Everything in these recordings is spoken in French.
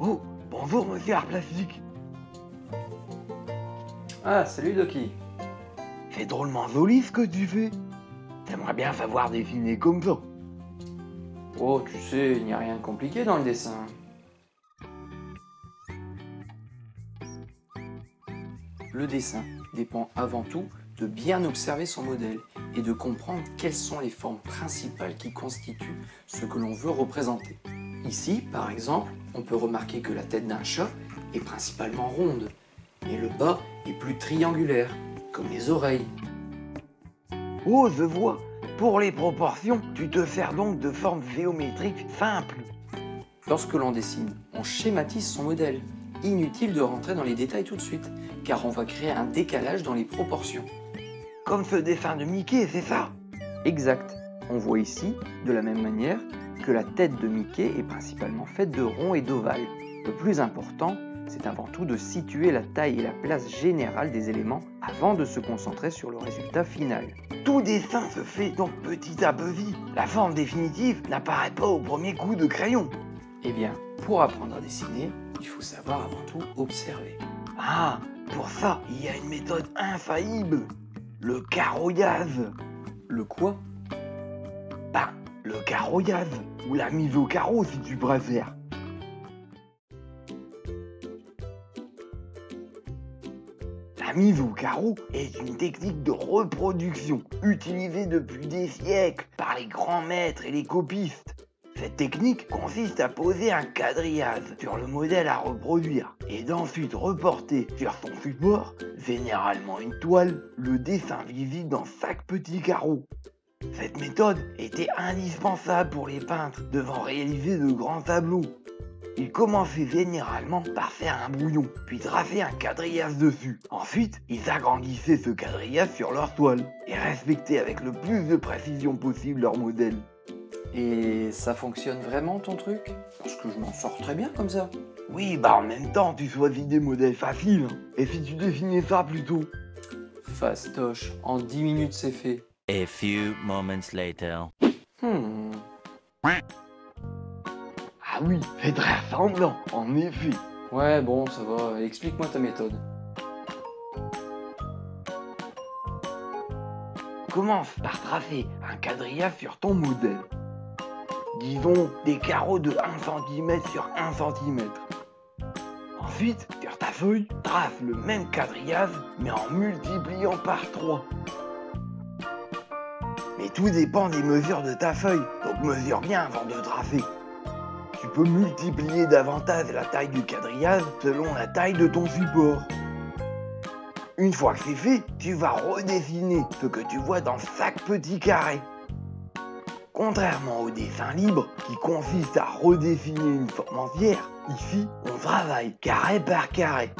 Oh, bonjour monsieur Art Plastique. Ah, salut Doki. C'est drôlement joli ce que tu fais. J'aimerais bien savoir dessiner comme ça. Oh, tu sais, il n'y a rien de compliqué dans le dessin. Le dessin dépend avant tout de bien observer son modèle et de comprendre quelles sont les formes principales qui constituent ce que l'on veut représenter. Ici, par exemple, on peut remarquer que la tête d'un chat est principalement ronde, et le bas est plus triangulaire, comme les oreilles. Oh, je vois. Pour les proportions, tu te sers donc de formes géométriques simples. Lorsque l'on dessine, on schématise son modèle. Inutile de rentrer dans les détails tout de suite, car on va créer un décalage dans les proportions. Comme ce dessin de Mickey, c'est ça? Exact. On voit ici, de la même manière, que la tête de Mickey est principalement faite de ronds et d'ovales. Le plus important, c'est avant tout de situer la taille et la place générale des éléments avant de se concentrer sur le résultat final. Tout dessin se fait donc petit à petit. La forme définitive n'apparaît pas au premier coup de crayon. Eh bien, pour apprendre à dessiner, il faut savoir avant tout observer. Ah, pour ça, il y a une méthode infaillible. Le carroyage. Le quoi? Ben, le carroyage, ou la mise au carreau si tu préfères. La mise au carreau est une technique de reproduction utilisée depuis des siècles par les grands maîtres et les copistes. Cette technique consiste à poser un quadrillage sur le modèle à reproduire et d'ensuite reporter sur son support, généralement une toile, le dessin visible dans chaque petit carreau. Cette méthode était indispensable pour les peintres devant réaliser de grands tableaux. Ils commençaient généralement par faire un brouillon, puis tracer un quadrillage dessus. Ensuite, ils agrandissaient ce quadrillage sur leur toile et respectaient avec le plus de précision possible leur modèle. Et ça fonctionne vraiment ton truc? Parce que je m'en sors très bien comme ça. Oui, bah en même temps, tu choisis des modèles faciles. Et si tu dessinais ça plutôt? Fastoche, en 10 minutes c'est fait. A few moments later. Ah oui, c'est très ressemblant, en effet. Ouais, bon, ça va. Explique-moi ta méthode. Commence par tracer un quadrillage sur ton modèle. Disons des carreaux de 1 cm sur 1 cm. Ensuite, sur ta feuille, trace le même quadrillage, mais en multipliant par 3. Mais tout dépend des mesures de ta feuille, donc mesure bien avant de tracer. Tu peux multiplier davantage la taille du quadrillage selon la taille de ton support. Une fois que c'est fait, tu vas redessiner ce que tu vois dans chaque petit carré. Contrairement au dessin libre, qui consiste à redessiner une forme entière, ici, on travaille carré par carré.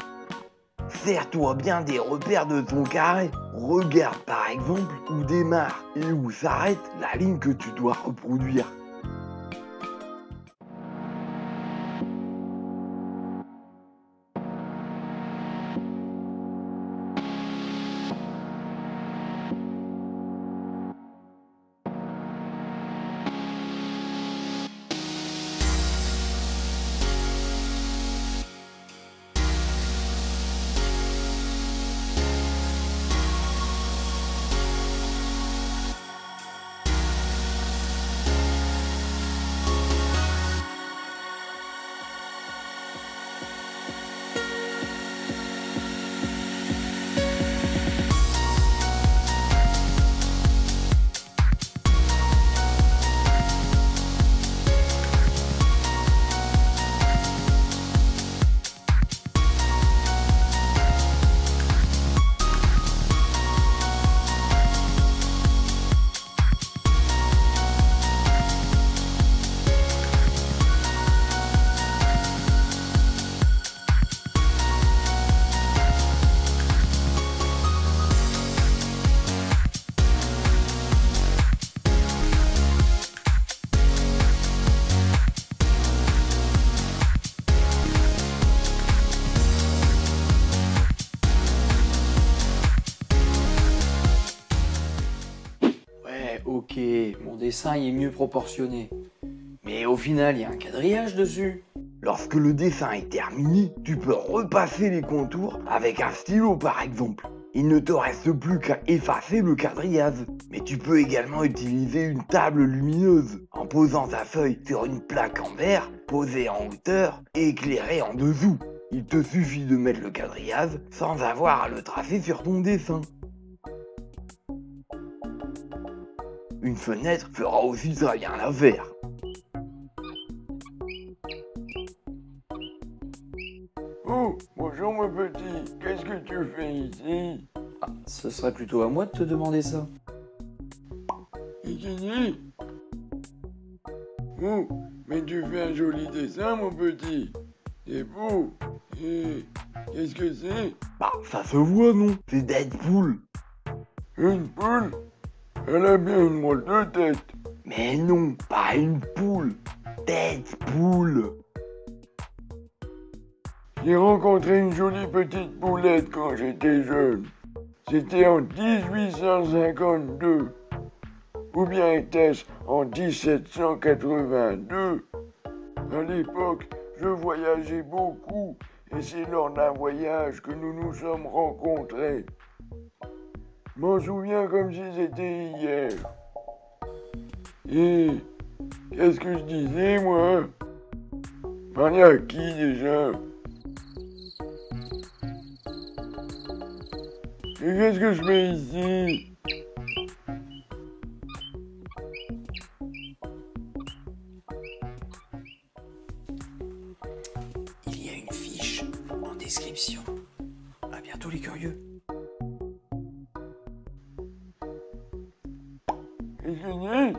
Sers-toi bien des repères de ton carré. Regarde par exemple où démarre et où s'arrête la ligne que tu dois reproduire. Ok, mon dessin il est mieux proportionné. Mais au final, il y a un quadrillage dessus. Lorsque le dessin est terminé, tu peux repasser les contours avec un stylo par exemple. Il ne te reste plus qu'à effacer le quadrillage. Mais tu peux également utiliser une table lumineuse en posant ta feuille sur une plaque en verre posée en hauteur et éclairée en dessous. Il te suffit de mettre le quadrillage sans avoir à le tracer sur ton dessin. Une fenêtre fera aussi très bien l'affaire. Oh, bonjour mon petit, qu'est-ce que tu fais ici? Ah, ce serait plutôt à moi de te demander ça. Ikini? Oh, mais tu fais un joli dessin mon petit. C'est beau. Et qu'est-ce que c'est? Bah, ça se voit non? C'est Deadpool. Une poule? Elle a bien une drôle de tête. Mais non, pas une poule. Deadpool. J'ai rencontré une jolie petite poulette quand j'étais jeune. C'était en 1852. Ou bien était-ce en 1782? À l'époque, je voyageais beaucoup et c'est lors d'un voyage que nous nous sommes rencontrés. Je m'en souviens comme si c'était hier. Et qu'est-ce que je disais, moi? Parlais à qui déjà? Et qu'est-ce que je fais ici? Il y a une fiche en description. À bientôt les curieux. C'est fini?